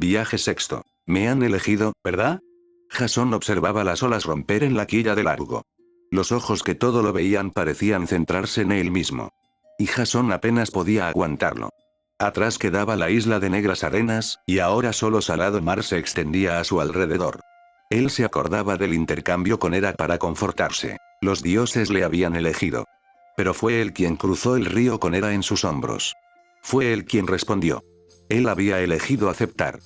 Viaje sexto. Me han elegido, ¿verdad? Jasón observaba las olas romper en la quilla del Argo. Los ojos que todo lo veían parecían centrarse en él mismo. Y Jasón apenas podía aguantarlo. Atrás quedaba la isla de negras arenas, y ahora solo salado mar se extendía a su alrededor. Él se acordaba del intercambio con Hera para confortarse. Los dioses le habían elegido. Pero fue él quien cruzó el río con Hera en sus hombros. Fue él quien respondió. Él había elegido aceptar.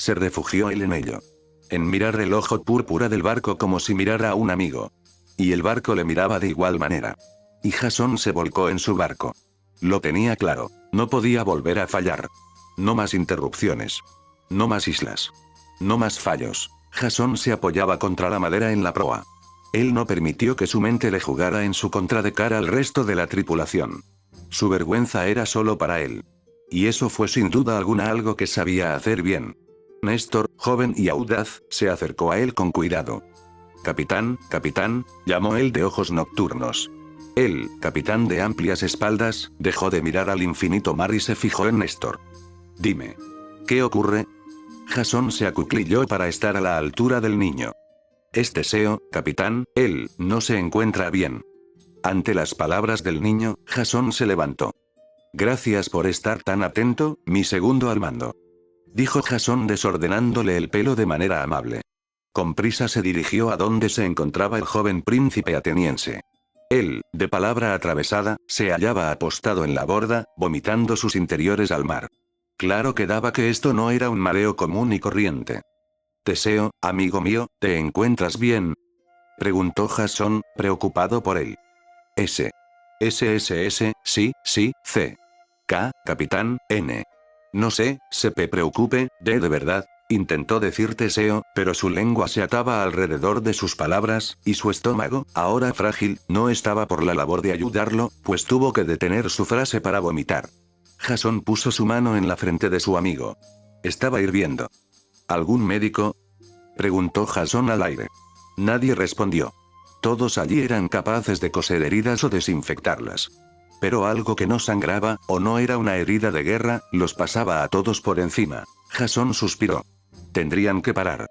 Se refugió él en ello. En mirar el ojo púrpura del barco como si mirara a un amigo. Y el barco le miraba de igual manera. Y Jasón se volcó en su barco. Lo tenía claro. No podía volver a fallar. No más interrupciones. No más islas. No más fallos. Jasón se apoyaba contra la madera en la proa. Él no permitió que su mente le jugara en su contra de cara al resto de la tripulación. Su vergüenza era solo para él. Y eso fue sin duda alguna algo que sabía hacer bien. Néstor, joven y audaz, se acercó a él con cuidado. Capitán, capitán, llamó él de ojos nocturnos. Él, capitán de amplias espaldas, dejó de mirar al infinito mar y se fijó en Néstor. Dime. ¿Qué ocurre? Jasón se acuclilló para estar a la altura del niño. Es Teseo, capitán, él, no se encuentra bien. Ante las palabras del niño, Jasón se levantó. Gracias por estar tan atento, mi segundo al mando. Dijo Jasón desordenándole el pelo de manera amable. Con prisa se dirigió a donde se encontraba el joven príncipe ateniense. Él, de palabra atravesada, se hallaba apostado en la borda, vomitando sus interiores al mar. Claro quedaba que esto no era un mareo común y corriente. Teseo, amigo mío, ¿te encuentras bien? Preguntó Jasón, preocupado por él. Sí, C. K, capitán, N. No sé, se preocupe, de verdad, intentó decir Teseo, pero su lengua se ataba alrededor de sus palabras, y su estómago, ahora frágil, no estaba por la labor de ayudarlo, pues tuvo que detener su frase para vomitar. Jasón puso su mano en la frente de su amigo. Estaba hirviendo. ¿Algún médico? Preguntó Jasón al aire. Nadie respondió. Todos allí eran capaces de coser heridas o desinfectarlas. Pero algo que no sangraba, o no era una herida de guerra, los pasaba a todos por encima. Jasón suspiró. Tendrían que parar.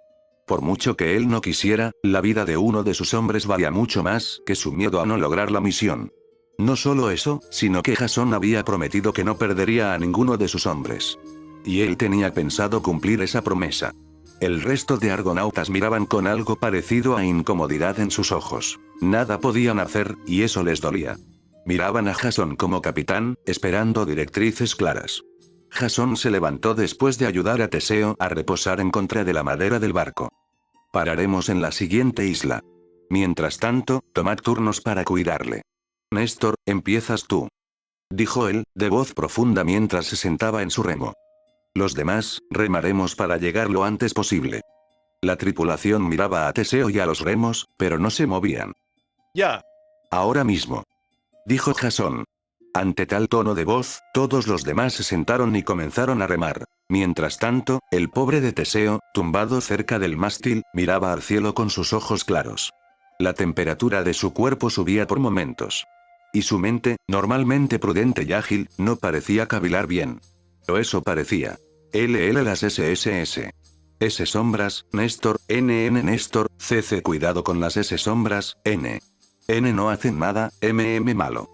Por mucho que él no quisiera, la vida de uno de sus hombres valía mucho más que su miedo a no lograr la misión. No solo eso, sino que Jasón había prometido que no perdería a ninguno de sus hombres. Y él tenía pensado cumplir esa promesa. El resto de argonautas miraban con algo parecido a incomodidad en sus ojos. Nada podían hacer, y eso les dolía. Miraban a Jasón como capitán, esperando directrices claras. Jasón se levantó después de ayudar a Teseo a reposar en contra de la madera del barco. Pararemos en la siguiente isla. Mientras tanto, tomad turnos para cuidarle. Néstor, empiezas tú. Dijo él, de voz profunda mientras se sentaba en su remo. Los demás, remaremos para llegar lo antes posible. La tripulación miraba a Teseo y a los remos, pero no se movían. Ya. Ahora mismo. Dijo Jasón. Ante tal tono de voz, todos los demás se sentaron y comenzaron a remar. Mientras tanto, el pobre de Teseo, tumbado cerca del mástil, miraba al cielo con sus ojos claros. La temperatura de su cuerpo subía por momentos. Y su mente, normalmente prudente y ágil, no parecía cavilar bien. Pero eso parecía. Las SSS. S sombras, Néstor, NN Néstor, CC cuidado con las S sombras, N. N no hacen nada, MM malo.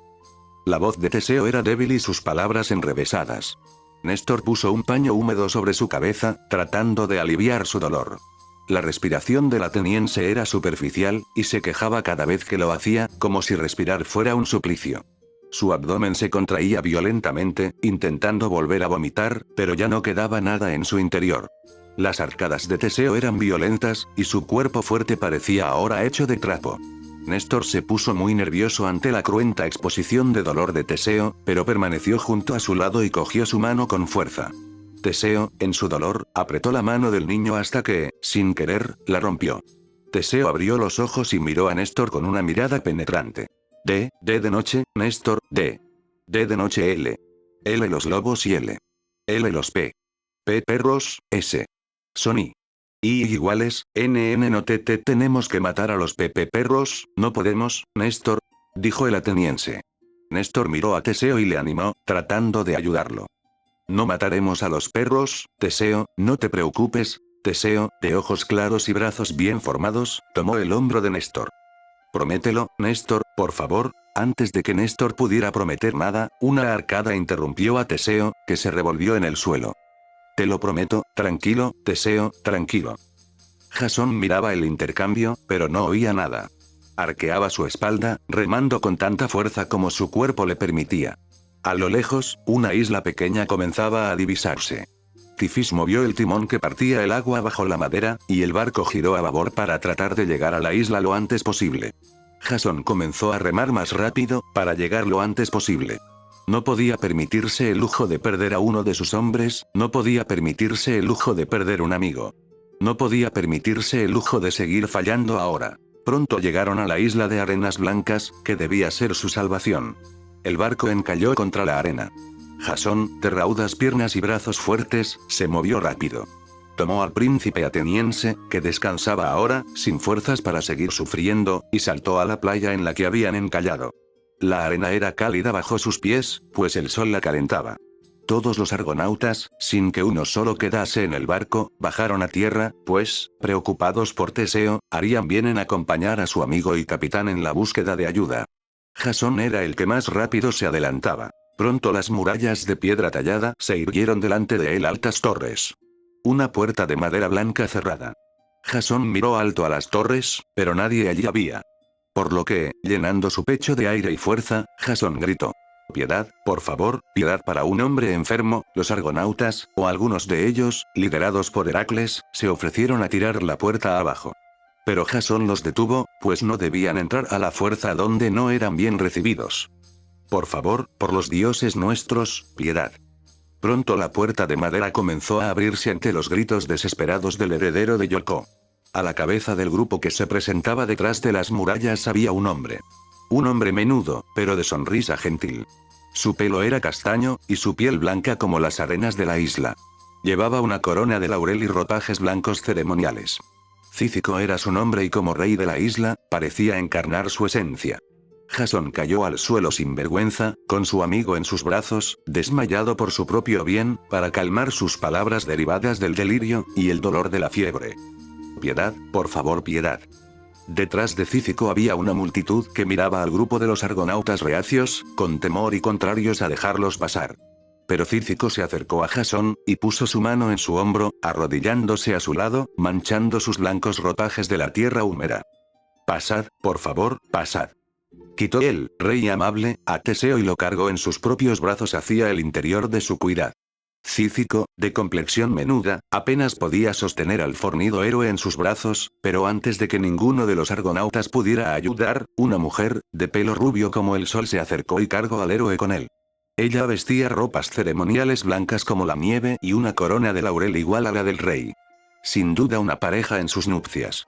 La voz de Teseo era débil y sus palabras enrevesadas. Néstor puso un paño húmedo sobre su cabeza, tratando de aliviar su dolor. La respiración del ateniense era superficial, y se quejaba cada vez que lo hacía, como si respirar fuera un suplicio. Su abdomen se contraía violentamente, intentando volver a vomitar, pero ya no quedaba nada en su interior. Las arcadas de Teseo eran violentas, y su cuerpo fuerte parecía ahora hecho de trapo. Néstor se puso muy nervioso ante la cruenta exposición de dolor de Teseo, pero permaneció junto a su lado y cogió su mano con fuerza. Teseo, en su dolor, apretó la mano del niño hasta que, sin querer, la rompió. Teseo abrió los ojos y miró a Néstor con una mirada penetrante. D de noche, Néstor, D de noche L los lobos y L los perros, S. Son I iguales, NN no tenemos que matar a los perros, no podemos, Néstor, dijo el ateniense. Néstor miró a Teseo y le animó, tratando de ayudarlo. No mataremos a los perros, Teseo, no te preocupes. Teseo, de ojos claros y brazos bien formados, tomó el hombro de Néstor. Promételo, Néstor, por favor. Antes de que Néstor pudiera prometer nada, una arcada interrumpió a Teseo, que se revolvió en el suelo. Te lo prometo, tranquilo, Teseo, tranquilo. Jasón miraba el intercambio, pero no oía nada. Arqueaba su espalda, remando con tanta fuerza como su cuerpo le permitía. A lo lejos, una isla pequeña comenzaba a divisarse. Tifis movió el timón que partía el agua bajo la madera, y el barco giró a babor para tratar de llegar a la isla lo antes posible. Jasón comenzó a remar más rápido, para llegar lo antes posible. No podía permitirse el lujo de perder a uno de sus hombres, no podía permitirse el lujo de perder un amigo. No podía permitirse el lujo de seguir fallando ahora. Pronto llegaron a la isla de arenas blancas, que debía ser su salvación. El barco encalló contra la arena. Jasón, de raudas piernas y brazos fuertes, se movió rápido. Tomó al príncipe ateniense, que descansaba ahora, sin fuerzas para seguir sufriendo, y saltó a la playa en la que habían encallado. La arena era cálida bajo sus pies, pues el sol la calentaba. Todos los argonautas, sin que uno solo quedase en el barco, bajaron a tierra, pues, preocupados por Teseo, harían bien en acompañar a su amigo y capitán en la búsqueda de ayuda. Jasón era el que más rápido se adelantaba. Pronto las murallas de piedra tallada se irguieron delante de él altas torres. Una puerta de madera blanca cerrada. Jasón miró alto a las torres, pero nadie allí había. Por lo que, llenando su pecho de aire y fuerza, Jasón gritó: «Piedad, por favor, piedad para un hombre enfermo». Los argonautas, o algunos de ellos, liderados por Heracles, se ofrecieron a tirar la puerta abajo. Pero Jasón los detuvo, pues no debían entrar a la fuerza donde no eran bien recibidos. «Por favor, por los dioses nuestros, piedad». Pronto la puerta de madera comenzó a abrirse ante los gritos desesperados del heredero de Yolco. A la cabeza del grupo que se presentaba detrás de las murallas había un hombre. Un hombre menudo, pero de sonrisa gentil. Su pelo era castaño, y su piel blanca como las arenas de la isla. Llevaba una corona de laurel y ropajes blancos ceremoniales. Cícico era su nombre y como rey de la isla, parecía encarnar su esencia. Jasón cayó al suelo sin vergüenza, con su amigo en sus brazos, desmayado por su propio bien, para calmar sus palabras derivadas del delirio, y el dolor de la fiebre. «Piedad, por favor, piedad». Detrás de Cícico había una multitud que miraba al grupo de los argonautas reacios, con temor y contrarios a dejarlos pasar. Pero Cícico se acercó a Jasón, y puso su mano en su hombro, arrodillándose a su lado, manchando sus blancos ropajes de la tierra húmeda. «Pasad, por favor, pasad». Quitó el rey amable a Teseo y lo cargó en sus propios brazos hacia el interior de su cuidad. Cícico, de complexión menuda, apenas podía sostener al fornido héroe en sus brazos, pero antes de que ninguno de los argonautas pudiera ayudar, una mujer, de pelo rubio como el sol se acercó y cargó al héroe con él. Ella vestía ropas ceremoniales blancas como la nieve y una corona de laurel igual a la del rey. Sin duda una pareja en sus nupcias.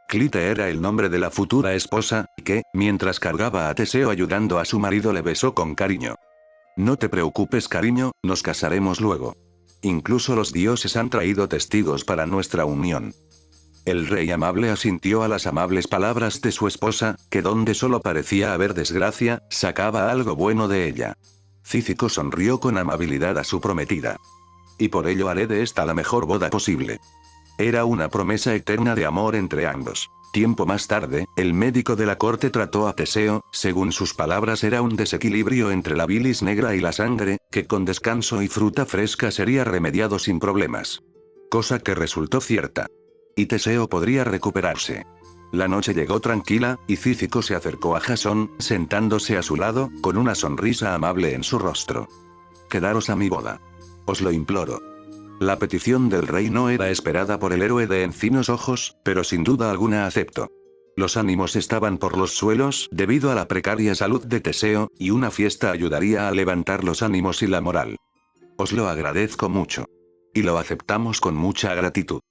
Clite era el nombre de la futura esposa, que, mientras cargaba a Teseo ayudando a su marido, le besó con cariño. «No te preocupes, cariño, nos casaremos luego. Incluso los dioses han traído testigos para nuestra unión». El rey amable asintió a las amables palabras de su esposa, que donde solo parecía haber desgracia, sacaba algo bueno de ella. Cícico sonrió con amabilidad a su prometida. «Y por ello haré de esta la mejor boda posible». Era una promesa eterna de amor entre ambos. Tiempo más tarde, el médico de la corte trató a Teseo, según sus palabras era un desequilibrio entre la bilis negra y la sangre, que con descanso y fruta fresca sería remediado sin problemas. Cosa que resultó cierta. Y Teseo podría recuperarse. La noche llegó tranquila, y Cícico se acercó a Jasón, sentándose a su lado, con una sonrisa amable en su rostro. «Quedaros a mi boda. Os lo imploro». La petición del rey no era esperada por el héroe de encinos ojos, pero sin duda alguna aceptó. Los ánimos estaban por los suelos debido a la precaria salud de Teseo, y una fiesta ayudaría a levantar los ánimos y la moral. «Os lo agradezco mucho. Y lo aceptamos con mucha gratitud».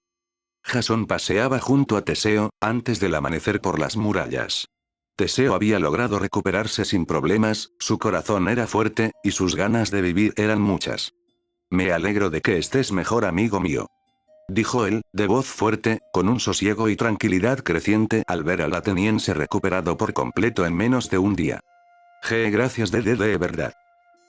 Jasón paseaba junto a Teseo, antes del amanecer por las murallas. Teseo había logrado recuperarse sin problemas, su corazón era fuerte, y sus ganas de vivir eran muchas. «Me alegro de que estés mejor, amigo mío», dijo él, de voz fuerte, con un sosiego y tranquilidad creciente al ver al ateniense recuperado por completo en menos de un día. «Gracias de verdad».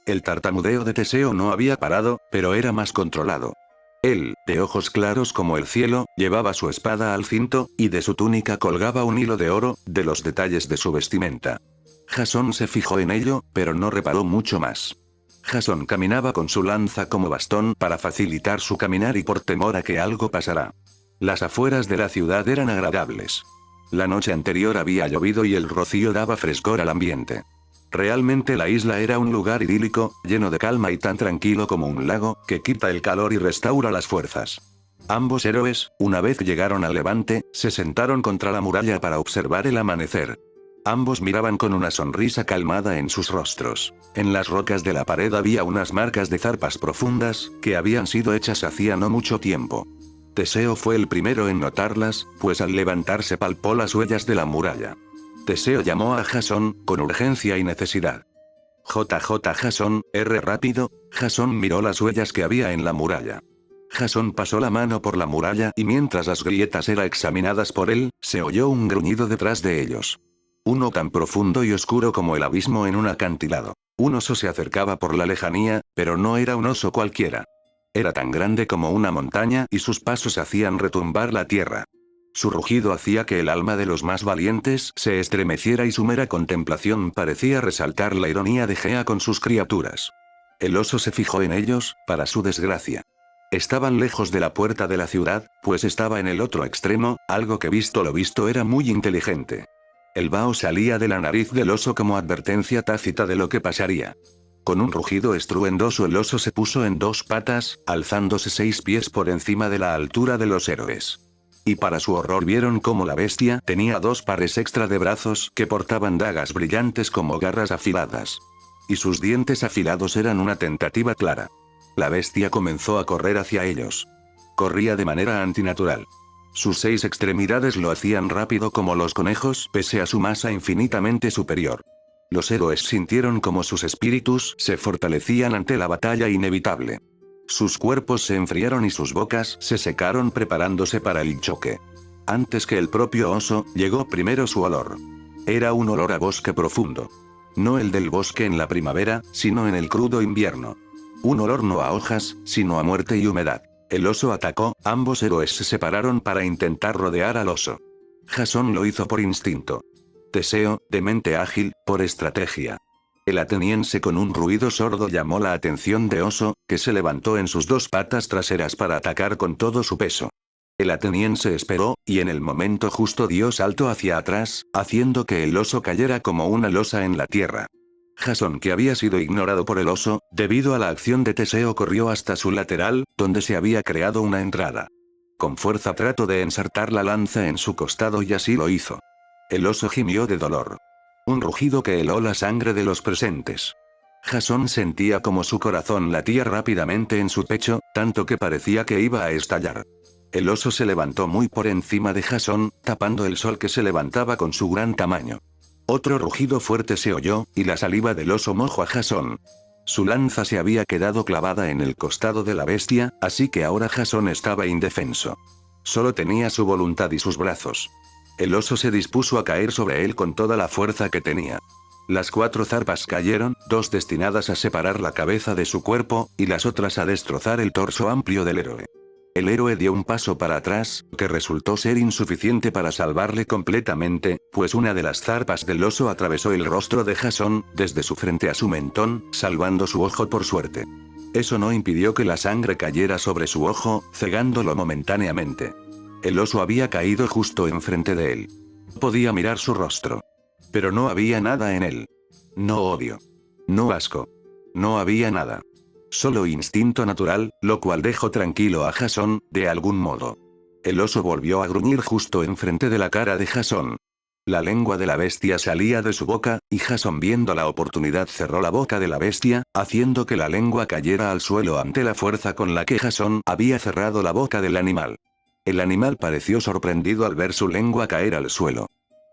El tartamudeo de Teseo no había parado, pero era más controlado. Él, de ojos claros como el cielo, llevaba su espada al cinto, y de su túnica colgaba un hilo de oro, de los detalles de su vestimenta. Jasón se fijó en ello, pero no reparó mucho más. Jasón caminaba con su lanza como bastón para facilitar su caminar y por temor a que algo pasara. Las afueras de la ciudad eran agradables. La noche anterior había llovido y el rocío daba frescor al ambiente. Realmente la isla era un lugar idílico, lleno de calma y tan tranquilo como un lago, que quita el calor y restaura las fuerzas. Ambos héroes, una vez llegaron al levante, se sentaron contra la muralla para observar el amanecer. Ambos miraban con una sonrisa calmada en sus rostros. En las rocas de la pared había unas marcas de zarpas profundas, que habían sido hechas hacía no mucho tiempo. Teseo fue el primero en notarlas, pues al levantarse palpó las huellas de la muralla. Teseo llamó a Jasón, con urgencia y necesidad. JJ Jasón, R rápido. Jasón miró las huellas que había en la muralla. Jasón pasó la mano por la muralla y mientras las grietas eran examinadas por él, se oyó un gruñido detrás de ellos. Uno tan profundo y oscuro como el abismo en un acantilado. Un oso se acercaba por la lejanía, pero no era un oso cualquiera. Era tan grande como una montaña y sus pasos hacían retumbar la tierra. Su rugido hacía que el alma de los más valientes se estremeciera y su mera contemplación parecía resaltar la ironía de Gea con sus criaturas. El oso se fijó en ellos, para su desgracia. Estaban lejos de la puerta de la ciudad, pues estaba en el otro extremo, algo que visto lo visto era muy inteligente. El vaho salía de la nariz del oso como advertencia tácita de lo que pasaría. Con un rugido estruendoso el oso se puso en dos patas, alzándose 6 pies por encima de la altura de los héroes. Y para su horror vieron cómo la bestia tenía 2 pares extra de brazos que portaban dagas brillantes como garras afiladas. Y sus dientes afilados eran una tentativa clara. La bestia comenzó a correr hacia ellos. Corría de manera antinatural. Sus 6 extremidades lo hacían rápido como los conejos pese a su masa infinitamente superior. Los héroes sintieron como sus espíritus se fortalecían ante la batalla inevitable. Sus cuerpos se enfriaron y sus bocas se secaron preparándose para el choque. Antes que el propio oso, llegó primero su olor. Era un olor a bosque profundo. No el del bosque en la primavera, sino en el crudo invierno. Un olor no a hojas, sino a muerte y humedad. El oso atacó, ambos héroes se separaron para intentar rodear al oso. Jasón lo hizo por instinto. Teseo, de mente ágil, por estrategia. El ateniense con un ruido sordo llamó la atención de Oso, que se levantó en sus 2 patas traseras para atacar con todo su peso. El ateniense esperó, y en el momento justo dio salto hacia atrás, haciendo que el oso cayera como una losa en la tierra. Jasón, que había sido ignorado por el oso, debido a la acción de Teseo, corrió hasta su lateral, donde se había creado una entrada. Con fuerza trató de ensartar la lanza en su costado y así lo hizo. El oso gimió de dolor. Un rugido que heló la sangre de los presentes. Jasón sentía como su corazón latía rápidamente en su pecho, tanto que parecía que iba a estallar. El oso se levantó muy por encima de Jasón, tapando el sol que se levantaba con su gran tamaño. Otro rugido fuerte se oyó, y la saliva del oso mojó a Jasón. Su lanza se había quedado clavada en el costado de la bestia, así que ahora Jasón estaba indefenso. Solo tenía su voluntad y sus brazos. El oso se dispuso a caer sobre él con toda la fuerza que tenía. Las 4 zarpas cayeron, 2 destinadas a separar la cabeza de su cuerpo, y las otras a destrozar el torso amplio del héroe. El héroe dio un paso para atrás, que resultó ser insuficiente para salvarle completamente, pues una de las zarpas del oso atravesó el rostro de Jasón, desde su frente a su mentón, salvando su ojo por suerte. Eso no impidió que la sangre cayera sobre su ojo, cegándolo momentáneamente. El oso había caído justo enfrente de él. Podía mirar su rostro. Pero no había nada en él. No odio. No asco. No había nada. Solo instinto natural, lo cual dejó tranquilo a Jasón, de algún modo. El oso volvió a gruñir justo enfrente de la cara de Jasón. La lengua de la bestia salía de su boca, y Jasón, viendo la oportunidad, cerró la boca de la bestia, haciendo que la lengua cayera al suelo ante la fuerza con la que Jasón había cerrado la boca del animal. El animal pareció sorprendido al ver su lengua caer al suelo.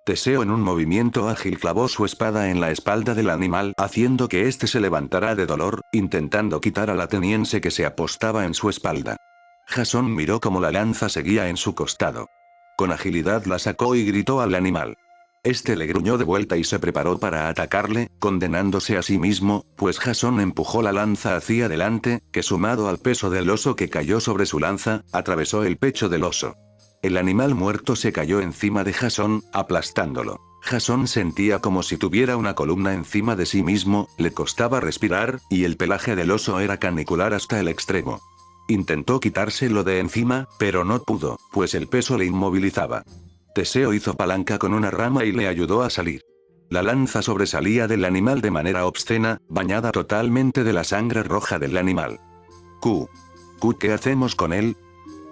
Teseo, en un movimiento ágil, clavó su espada en la espalda del animal, haciendo que éste se levantara de dolor, intentando quitar al ateniense que se apostaba en su espalda. Jasón miró cómo la lanza seguía en su costado. Con agilidad la sacó y gritó al animal. Este le gruñó de vuelta y se preparó para atacarle, condenándose a sí mismo, pues Jasón empujó la lanza hacia adelante, que sumado al peso del oso que cayó sobre su lanza, atravesó el pecho del oso. El animal muerto se cayó encima de Jasón, aplastándolo. Jasón sentía como si tuviera una columna encima de sí mismo, le costaba respirar, y el pelaje del oso era canicular hasta el extremo. Intentó quitárselo de encima, pero no pudo, pues el peso le inmovilizaba. Teseo hizo palanca con una rama y le ayudó a salir. La lanza sobresalía del animal de manera obscena, bañada totalmente de la sangre roja del animal. ¿Qué hacemos con él?,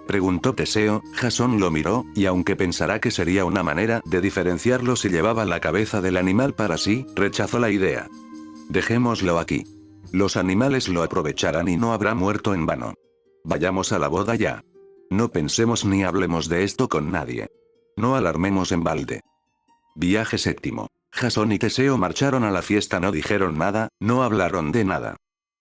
preguntó Teseo. Jasón lo miró, y aunque pensará que sería una manera de diferenciarlo si llevaba la cabeza del animal para sí, rechazó la idea. Dejémoslo aquí. Los animales lo aprovecharán y no habrá muerto en vano. Vayamos a la boda ya. No pensemos ni hablemos de esto con nadie. No alarmemos en balde. Viaje séptimo. Jasón y Teseo marcharon a la fiesta, no dijeron nada, no hablaron de nada.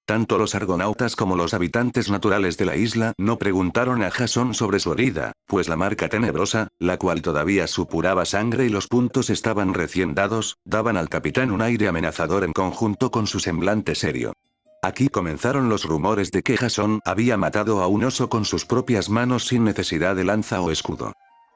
Tanto los argonautas como los habitantes naturales de la isla no preguntaron a Jasón sobre su herida, pues la marca tenebrosa, la cual todavía supuraba sangre y los puntos estaban recién dados, daban al capitán un aire amenazador en conjunto con su semblante serio. Aquí comenzaron los rumores de que Jasón había matado a un oso con sus propias manos sin necesidad de lanza o escudo.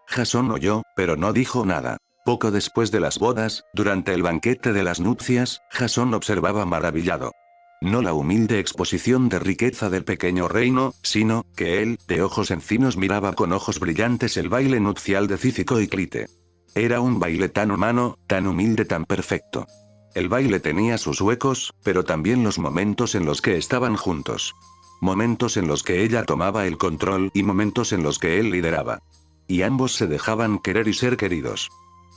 Jasón oyó, pero no dijo nada. Poco después de las bodas, durante el banquete de las nupcias, Jasón observaba maravillado. No la humilde exposición de riqueza del pequeño reino, sino, que él, de ojos encinos, miraba con ojos brillantes el baile nupcial de Cícico y Clite. Era un baile tan humano, tan humilde, tan perfecto. El baile tenía sus huecos, pero también los momentos en los que estaban juntos. Momentos en los que ella tomaba el control y momentos en los que él lideraba. Y ambos se dejaban querer y ser queridos.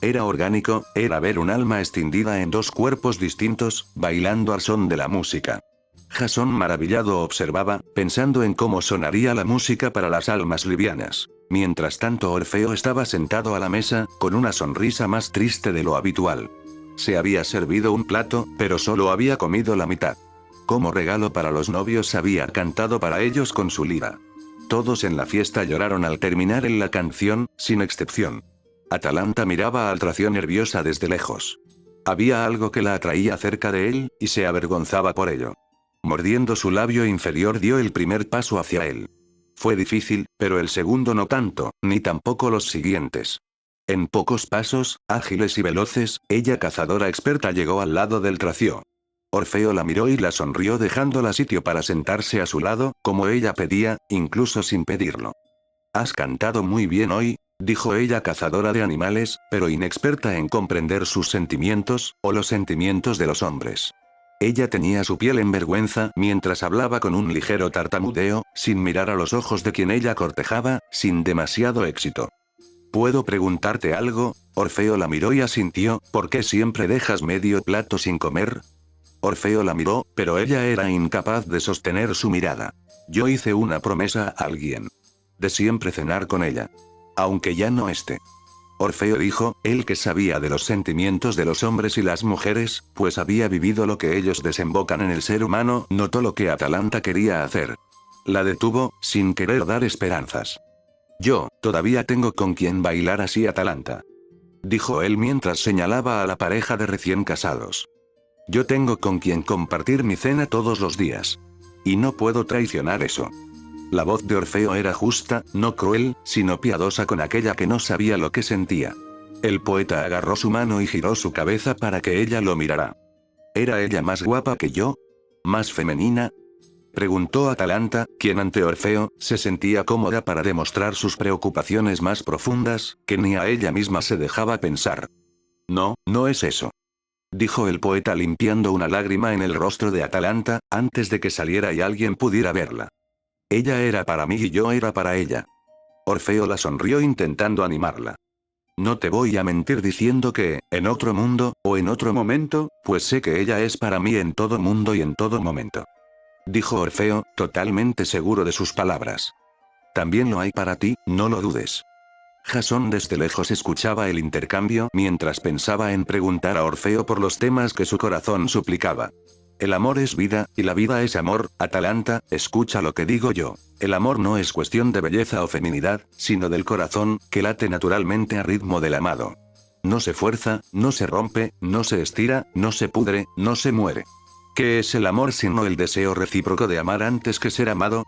Era orgánico, era ver un alma extendida en dos cuerpos distintos, bailando al son de la música. Jasón maravillado observaba, pensando en cómo sonaría la música para las almas livianas. Mientras tanto Orfeo estaba sentado a la mesa, con una sonrisa más triste de lo habitual. Se había servido un plato, pero solo había comido la mitad. Como regalo para los novios había cantado para ellos con su lira. Todos en la fiesta lloraron al terminar en la canción, sin excepción. Atalanta miraba al Tracio nerviosa desde lejos. Había algo que la atraía cerca de él, y se avergonzaba por ello. Mordiendo su labio inferior dio el primer paso hacia él. Fue difícil, pero el segundo no tanto, ni tampoco los siguientes. En pocos pasos, ágiles y veloces, ella, cazadora experta, llegó al lado del Tracio. Orfeo la miró y la sonrió, dejándola sitio para sentarse a su lado, como ella pedía, incluso sin pedirlo. «Has cantado muy bien hoy», dijo ella, cazadora de animales, pero inexperta en comprender sus sentimientos, o los sentimientos de los hombres. Ella tenía su piel en vergüenza mientras hablaba con un ligero tartamudeo, sin mirar a los ojos de quien ella cortejaba, sin demasiado éxito. «¿Puedo preguntarte algo?», Orfeo la miró y asintió. «¿Por qué siempre dejas medio plato sin comer?». Orfeo la miró, pero ella era incapaz de sostener su mirada. «Yo hice una promesa a alguien. De siempre cenar con ella. Aunque ya no esté». Orfeo dijo, él que sabía de los sentimientos de los hombres y las mujeres, pues había vivido lo que ellos desembocan en el ser humano, notó lo que Atalanta quería hacer. La detuvo, sin querer dar esperanzas. «Yo, todavía tengo con quien bailar así, Atalanta», dijo él mientras señalaba a la pareja de recién casados. «Yo tengo con quien compartir mi cena todos los días. Y no puedo traicionar eso». La voz de Orfeo era justa, no cruel, sino piadosa con aquella que no sabía lo que sentía. El poeta agarró su mano y giró su cabeza para que ella lo mirara. ¿Era ella más guapa que yo? ¿Más femenina?, preguntó Atalanta, quien ante Orfeo, se sentía cómoda para demostrar sus preocupaciones más profundas, que ni a ella misma se dejaba pensar. «No, no es eso», dijo el poeta limpiando una lágrima en el rostro de Atalanta, antes de que saliera y alguien pudiera verla. «Ella era para mí y yo era para ella». Orfeo la sonrió intentando animarla. «No te voy a mentir diciendo que, en otro mundo, o en otro momento, pues sé que ella es para mí en todo mundo y en todo momento», dijo Orfeo, totalmente seguro de sus palabras. «También lo hay para ti, no lo dudes». Jasón desde lejos escuchaba el intercambio mientras pensaba en preguntar a Orfeo por los temas que su corazón suplicaba. «El amor es vida, y la vida es amor, Atalanta, escucha lo que digo yo. El amor no es cuestión de belleza o feminidad, sino del corazón, que late naturalmente a ritmo del amado. No se fuerza, no se rompe, no se estira, no se pudre, no se muere. ¿Qué es el amor sino el deseo recíproco de amar antes que ser amado?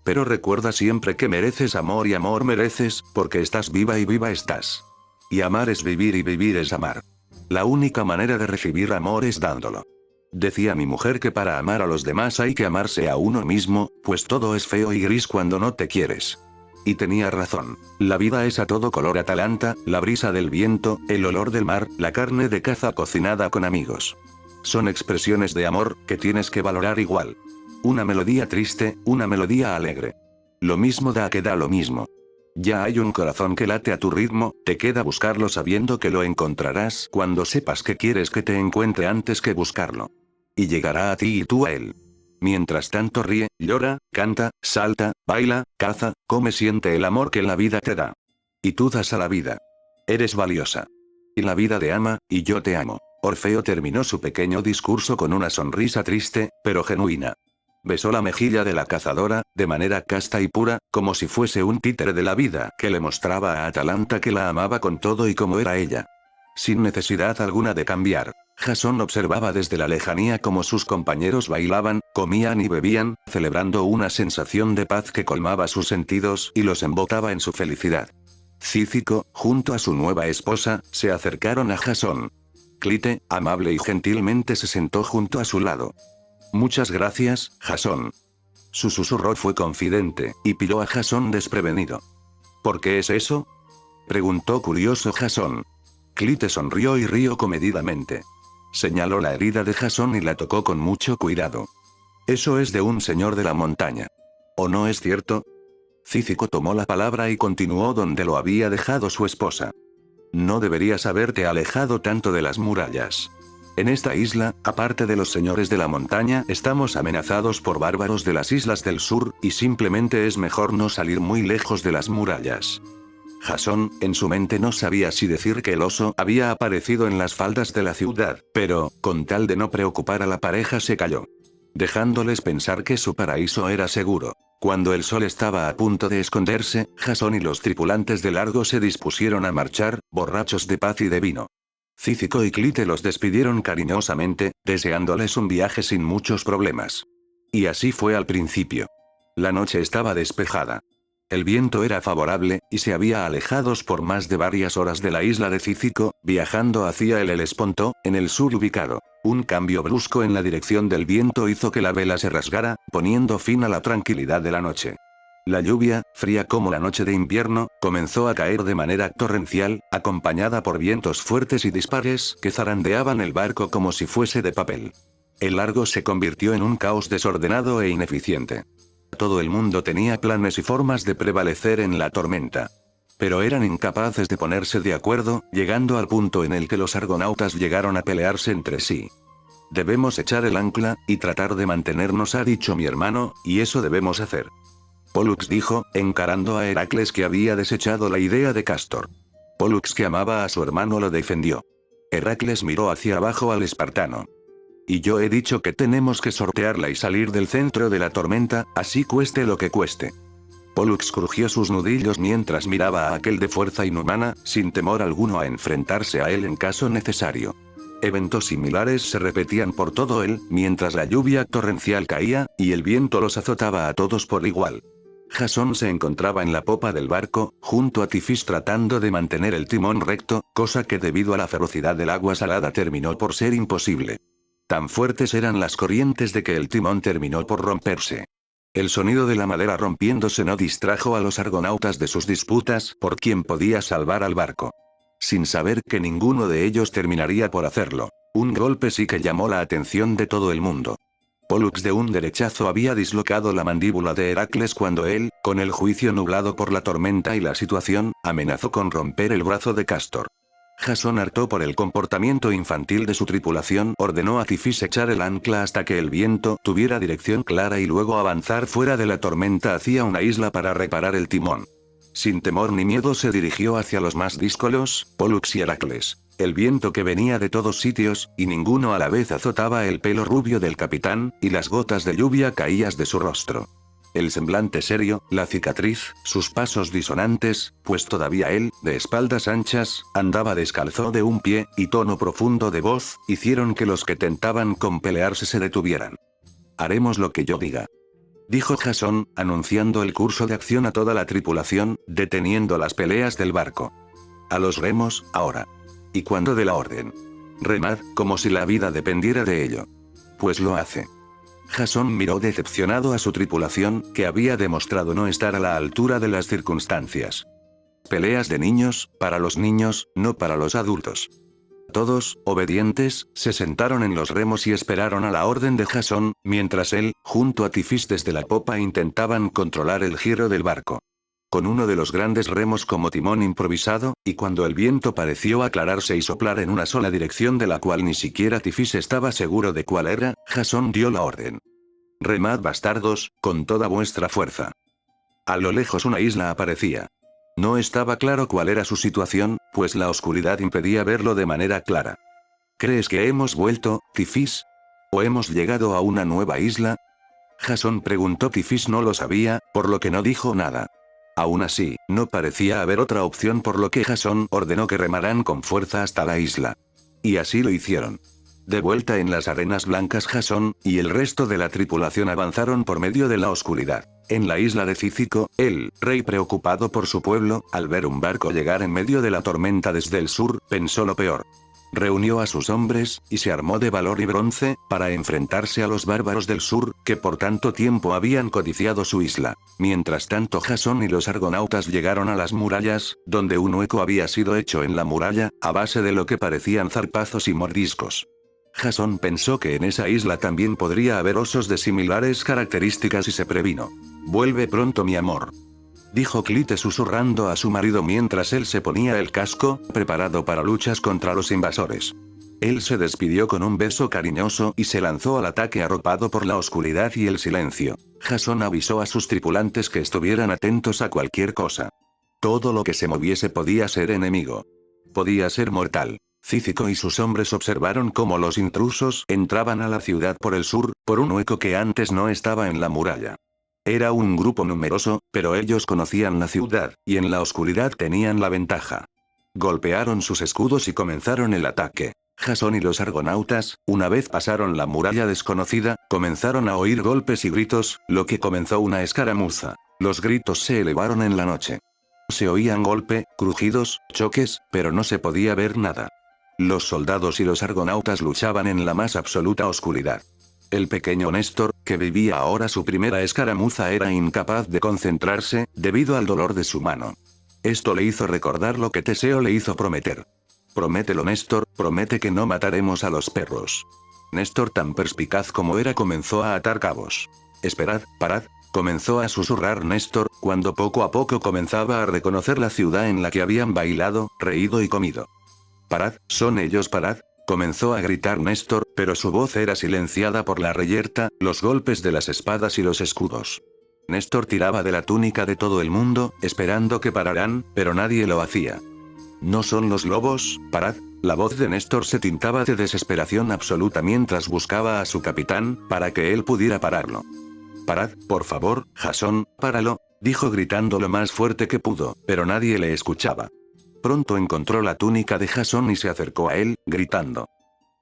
Pero recuerda siempre que mereces amor y amor mereces, porque estás viva y viva estás. Y amar es vivir y vivir es amar. La única manera de recibir amor es dándolo. Decía mi mujer que para amar a los demás hay que amarse a uno mismo, pues todo es feo y gris cuando no te quieres. Y tenía razón. La vida es a todo color Atalanta, la brisa del viento, el olor del mar, la carne de caza cocinada con amigos. Son expresiones de amor, que tienes que valorar igual. Una melodía triste, una melodía alegre. Lo mismo da que da lo mismo. Ya hay un corazón que late a tu ritmo, te queda buscarlo sabiendo que lo encontrarás cuando sepas que quieres que te encuentre antes que buscarlo. Y llegará a ti y tú a él. Mientras tanto ríe, llora, canta, salta, baila, caza, come, siente el amor que la vida te da. Y tú das a la vida. Eres valiosa. Y la vida te ama, y yo te amo. Orfeo terminó su pequeño discurso con una sonrisa triste, pero genuina. Besó la mejilla de la cazadora, de manera casta y pura, como si fuese un títere de la vida que le mostraba a Atalanta que la amaba con todo y como era ella. Sin necesidad alguna de cambiar. Jasón observaba desde la lejanía cómo sus compañeros bailaban, comían y bebían, celebrando una sensación de paz que colmaba sus sentidos y los embotaba en su felicidad. Cícico, junto a su nueva esposa, se acercaron a Jasón. Clite, amable y gentilmente se sentó junto a su lado. Muchas gracias, Jasón. Su susurro fue confidente, y pilló a Jasón desprevenido. ¿Por qué es eso?, preguntó curioso Jasón. Clite sonrió y rió comedidamente. Señaló la herida de Jasón y la tocó con mucho cuidado. Eso es de un señor de la montaña. ¿O no es cierto? Cícico tomó la palabra y continuó donde lo había dejado su esposa. No deberías haberte alejado tanto de las murallas. En esta isla, aparte de los señores de la montaña, estamos amenazados por bárbaros de las islas del sur, y simplemente es mejor no salir muy lejos de las murallas. Jasón, en su mente no sabía si decir que el oso había aparecido en las faldas de la ciudad, pero, con tal de no preocupar a la pareja se calló. Dejándoles pensar que su paraíso era seguro. Cuando el sol estaba a punto de esconderse, Jasón y los tripulantes del Argo se dispusieron a marchar, borrachos de paz y de vino. Cícico y Clite los despidieron cariñosamente, deseándoles un viaje sin muchos problemas. Y así fue al principio. La noche estaba despejada. El viento era favorable, y se había alejados por más de varias horas de la isla de Cícico, viajando hacia el Helesponto, en el sur ubicado. Un cambio brusco en la dirección del viento hizo que la vela se rasgara, poniendo fin a la tranquilidad de la noche. La lluvia, fría como la noche de invierno, comenzó a caer de manera torrencial, acompañada por vientos fuertes y dispares que zarandeaban el barco como si fuese de papel. El Argo se convirtió en un caos desordenado e ineficiente. Todo el mundo tenía planes y formas de prevalecer en la tormenta. Pero eran incapaces de ponerse de acuerdo, llegando al punto en el que los argonautas llegaron a pelearse entre sí. Debemos echar el ancla, y tratar de mantenernos, ha dicho mi hermano, y eso debemos hacer. Pólux dijo, encarando a Heracles, que había desechado la idea de Cástor. Pólux, que amaba a su hermano, lo defendió. Heracles miró hacia abajo al espartano. Y yo he dicho que tenemos que sortearla y salir del centro de la tormenta, así cueste lo que cueste. Pólux crujió sus nudillos mientras miraba a aquel de fuerza inhumana, sin temor alguno a enfrentarse a él en caso necesario. Eventos similares se repetían por todo él, mientras la lluvia torrencial caía, y el viento los azotaba a todos por igual. Jasón se encontraba en la popa del barco, junto a Tifís, tratando de mantener el timón recto, cosa que debido a la ferocidad del agua salada terminó por ser imposible. Tan fuertes eran las corrientes de que el timón terminó por romperse. El sonido de la madera rompiéndose no distrajo a los argonautas de sus disputas por quién podía salvar al barco. Sin saber que ninguno de ellos terminaría por hacerlo. Un golpe sí que llamó la atención de todo el mundo. Pólux de un derechazo había dislocado la mandíbula de Heracles cuando él, con el juicio nublado por la tormenta y la situación, amenazó con romper el brazo de Cástor. Jasón, harto por el comportamiento infantil de su tripulación, ordenó a Tifís echar el ancla hasta que el viento tuviera dirección clara y luego avanzar fuera de la tormenta hacia una isla para reparar el timón. Sin temor ni miedo se dirigió hacia los más díscolos, Pólux y Heracles. El viento que venía de todos sitios, y ninguno a la vez azotaba el pelo rubio del capitán, y las gotas de lluvia caían de su rostro. El semblante serio, la cicatriz, sus pasos disonantes, pues todavía él, de espaldas anchas, andaba descalzo de un pie, y tono profundo de voz, hicieron que los que tentaban con pelearse se detuvieran. «Haremos lo que yo diga», dijo Jasón, anunciando el curso de acción a toda la tripulación, deteniendo las peleas del barco. «A los remos, ahora. Y cuando dé la orden. Remad, como si la vida dependiera de ello». Pues lo hace. Jasón miró decepcionado a su tripulación, que había demostrado no estar a la altura de las circunstancias. Peleas de niños, para los niños, no para los adultos. Todos, obedientes, se sentaron en los remos y esperaron a la orden de Jasón, mientras él, junto a Tifís desde la popa intentaban controlar el giro del barco. Con uno de los grandes remos como timón improvisado, y cuando el viento pareció aclararse y soplar en una sola dirección de la cual ni siquiera Tifís estaba seguro de cuál era, Jasón dio la orden. «Remad bastardos, con toda vuestra fuerza». A lo lejos una isla aparecía. No estaba claro cuál era su situación, pues la oscuridad impedía verlo de manera clara. «¿Crees que hemos vuelto, Tifís? ¿O hemos llegado a una nueva isla?» Jasón preguntó. Tifís no lo sabía, por lo que no dijo nada. Aún así, no parecía haber otra opción, por lo que Jasón ordenó que remaran con fuerza hasta la isla. Y así lo hicieron. De vuelta en las arenas blancas, Jasón y el resto de la tripulación avanzaron por medio de la oscuridad. En la isla de Cícico, el rey, preocupado por su pueblo, al ver un barco llegar en medio de la tormenta desde el sur, pensó lo peor. Reunió a sus hombres, y se armó de valor y bronce, para enfrentarse a los bárbaros del sur, que por tanto tiempo habían codiciado su isla. Mientras tanto, Jasón y los argonautas llegaron a las murallas, donde un hueco había sido hecho en la muralla, a base de lo que parecían zarpazos y mordiscos. Jasón pensó que en esa isla también podría haber osos de similares características y se previno. «Vuelve pronto, mi amor», dijo Clite susurrando a su marido mientras él se ponía el casco, preparado para luchas contra los invasores. Él se despidió con un beso cariñoso y se lanzó al ataque arropado por la oscuridad y el silencio. Jasón avisó a sus tripulantes que estuvieran atentos a cualquier cosa. Todo lo que se moviese podía ser enemigo. Podía ser mortal. Cícico y sus hombres observaron cómo los intrusos entraban a la ciudad por el sur, por un hueco que antes no estaba en la muralla. Era un grupo numeroso, pero ellos conocían la ciudad, y en la oscuridad tenían la ventaja. Golpearon sus escudos y comenzaron el ataque. Jasón y los argonautas, una vez pasaron la muralla desconocida, comenzaron a oír golpes y gritos, lo que comenzó una escaramuza. Los gritos se elevaron en la noche. Se oían golpe, crujidos, choques, pero no se podía ver nada. Los soldados y los argonautas luchaban en la más absoluta oscuridad. El pequeño Néstor, que vivía ahora su primera escaramuza, era incapaz de concentrarse, debido al dolor de su mano. Esto le hizo recordar lo que Teseo le hizo prometer. «Promételo, Néstor, promete que no mataremos a los perros». Néstor, tan perspicaz como era, comenzó a atar cabos. «Esperad, parad», comenzó a susurrar Néstor, cuando poco a poco comenzaba a reconocer la ciudad en la que habían bailado, reído y comido. «Parad, son ellos, parad», comenzó a gritar Néstor, pero su voz era silenciada por la reyerta, los golpes de las espadas y los escudos. Néstor tiraba de la túnica de todo el mundo, esperando que pararan, pero nadie lo hacía. «¿No son los lobos? Parad». La voz de Néstor se tintaba de desesperación absoluta mientras buscaba a su capitán, para que él pudiera pararlo. «Parad, por favor, Jasón, páralo», dijo gritando lo más fuerte que pudo, pero nadie le escuchaba. Pronto encontró la túnica de Jasón y se acercó a él, gritando: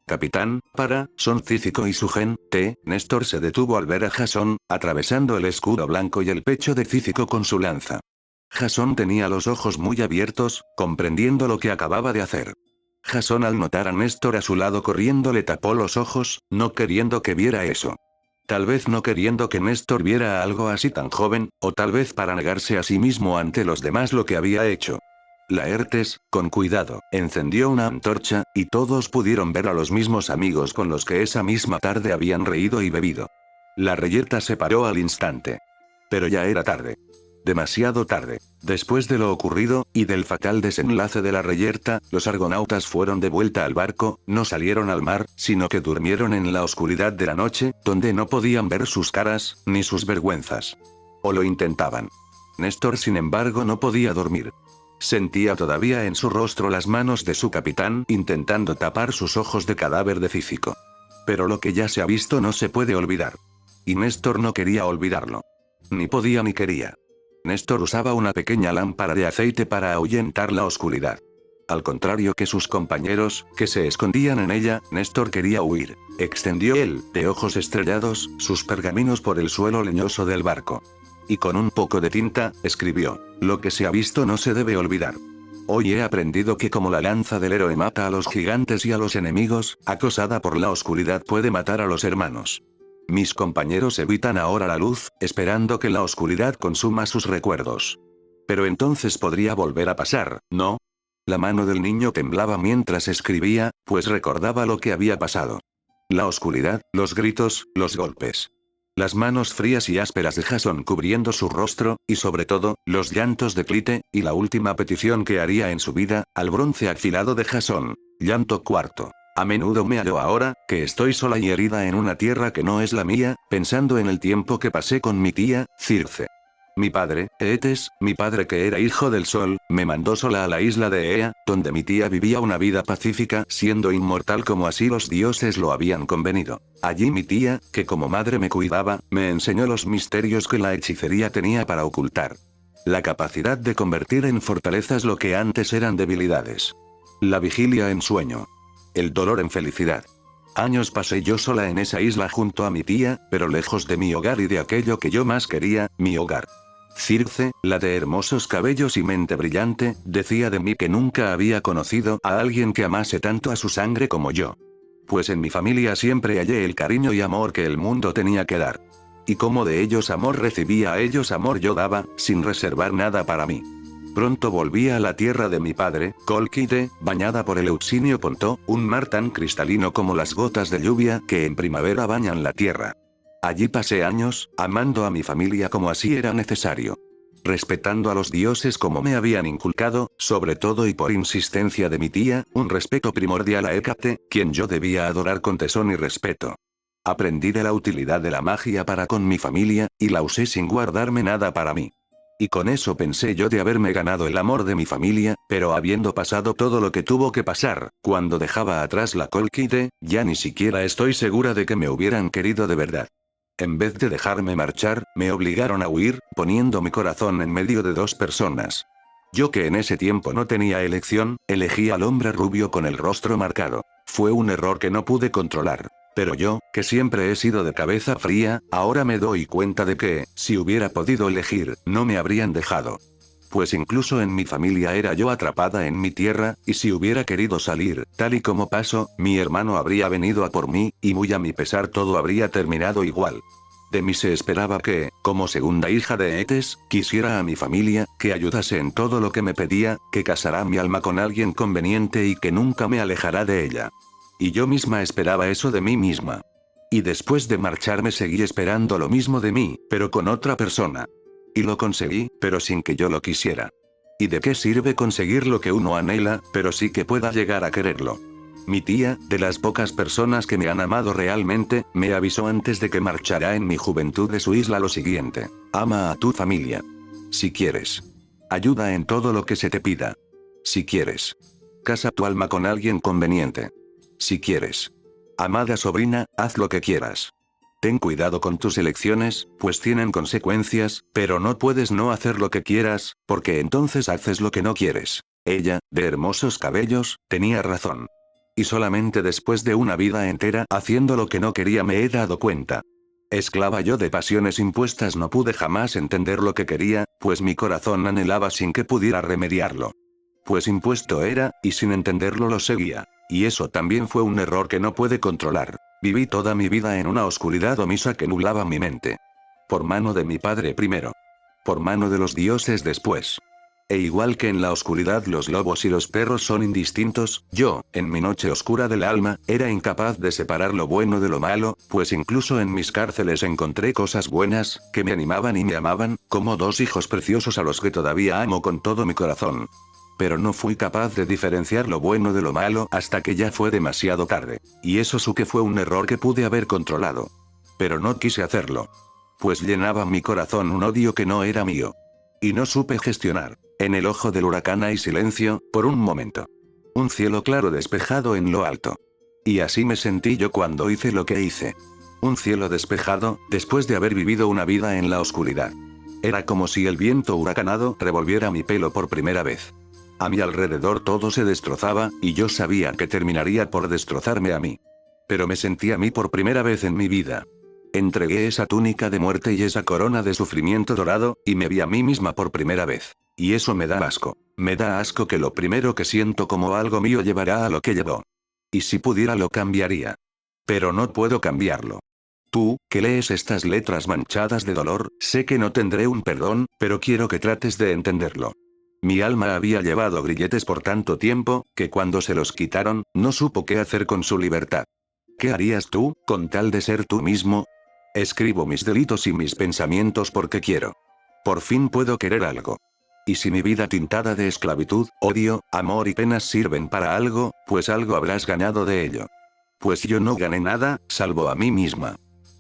«Capitán, para, son Cícico y su gente». Néstor se detuvo al ver a Jasón, atravesando el escudo blanco y el pecho de Cícico con su lanza. Jasón tenía los ojos muy abiertos, comprendiendo lo que acababa de hacer. Jasón, al notar a Néstor a su lado corriendo, le tapó los ojos, no queriendo que viera eso. Tal vez no queriendo que Néstor viera algo así tan joven, o tal vez para negarse a sí mismo ante los demás lo que había hecho. Laertes, con cuidado, encendió una antorcha, y todos pudieron ver a los mismos amigos con los que esa misma tarde habían reído y bebido. La reyerta se paró al instante. Pero ya era tarde. Demasiado tarde. Después de lo ocurrido, y del fatal desenlace de la reyerta, los argonautas fueron de vuelta al barco, no salieron al mar, sino que durmieron en la oscuridad de la noche, donde no podían ver sus caras, ni sus vergüenzas. O lo intentaban. Néstor, sin embargo, no podía dormir. Sentía todavía en su rostro las manos de su capitán intentando tapar sus ojos de cadáver de Cícico. Pero lo que ya se ha visto no se puede olvidar. Y Néstor no quería olvidarlo. Ni podía ni quería. Néstor usaba una pequeña lámpara de aceite para ahuyentar la oscuridad. Al contrario que sus compañeros, que se escondían en ella, Néstor quería huir. Extendió él, de ojos estrellados, sus pergaminos por el suelo leñoso del barco. Y con un poco de tinta, escribió: lo que se ha visto no se debe olvidar. Hoy he aprendido que como la lanza del héroe mata a los gigantes y a los enemigos, acosada por la oscuridad puede matar a los hermanos. Mis compañeros evitan ahora la luz, esperando que la oscuridad consuma sus recuerdos. Pero entonces podría volver a pasar, ¿no? La mano del niño temblaba mientras escribía, pues recordaba lo que había pasado. La oscuridad, los gritos, los golpes. Las manos frías y ásperas de Jasón cubriendo su rostro, y sobre todo, los llantos de Clite, y la última petición que haría en su vida, al bronce afilado de Jasón. Llanto cuarto. A menudo me hallo ahora, que estoy sola y herida en una tierra que no es la mía, pensando en el tiempo que pasé con mi tía, Circe. Mi padre, Eetes, mi padre que era hijo del sol, me mandó sola a la isla de Ea, donde mi tía vivía una vida pacífica, siendo inmortal como así los dioses lo habían convenido. Allí mi tía, que como madre me cuidaba, me enseñó los misterios que la hechicería tenía para ocultar. La capacidad de convertir en fortalezas lo que antes eran debilidades. La vigilia en sueño. El dolor en felicidad. Años pasé yo sola en esa isla junto a mi tía, pero lejos de mi hogar y de aquello que yo más quería, mi hogar. Circe, la de hermosos cabellos y mente brillante, decía de mí que nunca había conocido a alguien que amase tanto a su sangre como yo. Pues en mi familia siempre hallé el cariño y amor que el mundo tenía que dar. Y como de ellos amor recibía a ellos amor yo daba, sin reservar nada para mí. Pronto volví a la tierra de mi padre, Cólquide, bañada por el Euxinio Pontó, un mar tan cristalino como las gotas de lluvia que en primavera bañan la tierra. Allí pasé años, amando a mi familia como así era necesario. Respetando a los dioses como me habían inculcado, sobre todo y por insistencia de mi tía, un respeto primordial a Hécate, quien yo debía adorar con tesón y respeto. Aprendí de la utilidad de la magia para con mi familia, y la usé sin guardarme nada para mí. Y con eso pensé yo de haberme ganado el amor de mi familia, pero habiendo pasado todo lo que tuvo que pasar, cuando dejaba atrás la Cólquide, ya ni siquiera estoy segura de que me hubieran querido de verdad. En vez de dejarme marchar, me obligaron a huir, poniendo mi corazón en medio de dos personas. Yo que en ese tiempo no tenía elección, elegí al hombre rubio con el rostro marcado. Fue un error que no pude controlar. Pero yo, que siempre he sido de cabeza fría, ahora me doy cuenta de que, si hubiera podido elegir, no me habrían dejado. Pues incluso en mi familia era yo atrapada en mi tierra, y si hubiera querido salir, tal y como pasó, mi hermano habría venido a por mí, y muy a mi pesar todo habría terminado igual. De mí se esperaba que, como segunda hija de Eetes, quisiera a mi familia, que ayudase en todo lo que me pedía, que casará mi alma con alguien conveniente y que nunca me alejará de ella. Y yo misma esperaba eso de mí misma. Y después de marcharme seguí esperando lo mismo de mí, pero con otra persona. Y lo conseguí, pero sin que yo lo quisiera. ¿Y de qué sirve conseguir lo que uno anhela, pero sí que pueda llegar a quererlo? Mi tía, de las pocas personas que me han amado realmente, me avisó antes de que marchara en mi juventud de su isla lo siguiente: ama a tu familia. Si quieres. Ayuda en todo lo que se te pida. Si quieres. Casa tu alma con alguien conveniente. Si quieres. Amada sobrina, haz lo que quieras. Ten cuidado con tus elecciones, pues tienen consecuencias, pero no puedes no hacer lo que quieras, porque entonces haces lo que no quieres. Ella, de hermosos cabellos, tenía razón. Y solamente después de una vida entera haciendo lo que no quería me he dado cuenta. Esclava yo de pasiones impuestas no pude jamás entender lo que quería, pues mi corazón anhelaba sin que pudiera remediarlo. Pues impuesto era, y sin entenderlo lo seguía. Y eso también fue un error que no pude controlar. Viví toda mi vida en una oscuridad omisa que nublaba mi mente. Por mano de mi padre primero. Por mano de los dioses después. E igual que en la oscuridad los lobos y los perros son indistintos, yo, en mi noche oscura del alma, era incapaz de separar lo bueno de lo malo, pues incluso en mis cárceles encontré cosas buenas, que me animaban y me amaban, como dos hijos preciosos a los que todavía amo con todo mi corazón. Pero no fui capaz de diferenciar lo bueno de lo malo hasta que ya fue demasiado tarde. Y eso sí que fue un error que pude haber controlado. Pero no quise hacerlo. Pues llenaba mi corazón un odio que no era mío. Y no supe gestionar. En el ojo del huracán hay silencio, por un momento. Un cielo claro despejado en lo alto. Y así me sentí yo cuando hice lo que hice. Un cielo despejado, después de haber vivido una vida en la oscuridad. Era como si el viento huracanado revolviera mi pelo por primera vez. A mi alrededor todo se destrozaba, y yo sabía que terminaría por destrozarme a mí. Pero me sentí a mí por primera vez en mi vida. Entregué esa túnica de muerte y esa corona de sufrimiento dorado, y me vi a mí misma por primera vez. Y eso me da asco. Me da asco que lo primero que siento como algo mío llevará a lo que llevó. Y si pudiera lo cambiaría. Pero no puedo cambiarlo. Tú, que lees estas letras manchadas de dolor, sé que no tendré un perdón, pero quiero que trates de entenderlo. Mi alma había llevado grilletes por tanto tiempo, que cuando se los quitaron, no supo qué hacer con su libertad. ¿Qué harías tú, con tal de ser tú mismo? Escribo mis delitos y mis pensamientos porque quiero. Por fin puedo querer algo. Y si mi vida tintada de esclavitud, odio, amor y penas sirven para algo, pues algo habrás ganado de ello. Pues yo no gané nada, salvo a mí misma.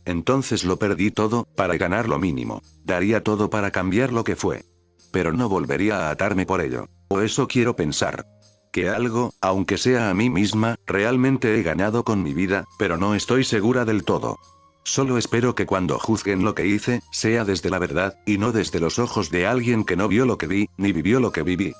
Entonces lo perdí todo, para ganar lo mínimo. Daría todo para cambiar lo que fue. Pero no volvería a atarme por ello. O eso quiero pensar. Que algo, aunque sea a mí misma, realmente he ganado con mi vida, pero no estoy segura del todo. Solo espero que cuando juzguen lo que hice, sea desde la verdad, y no desde los ojos de alguien que no vio lo que vi, ni vivió lo que viví.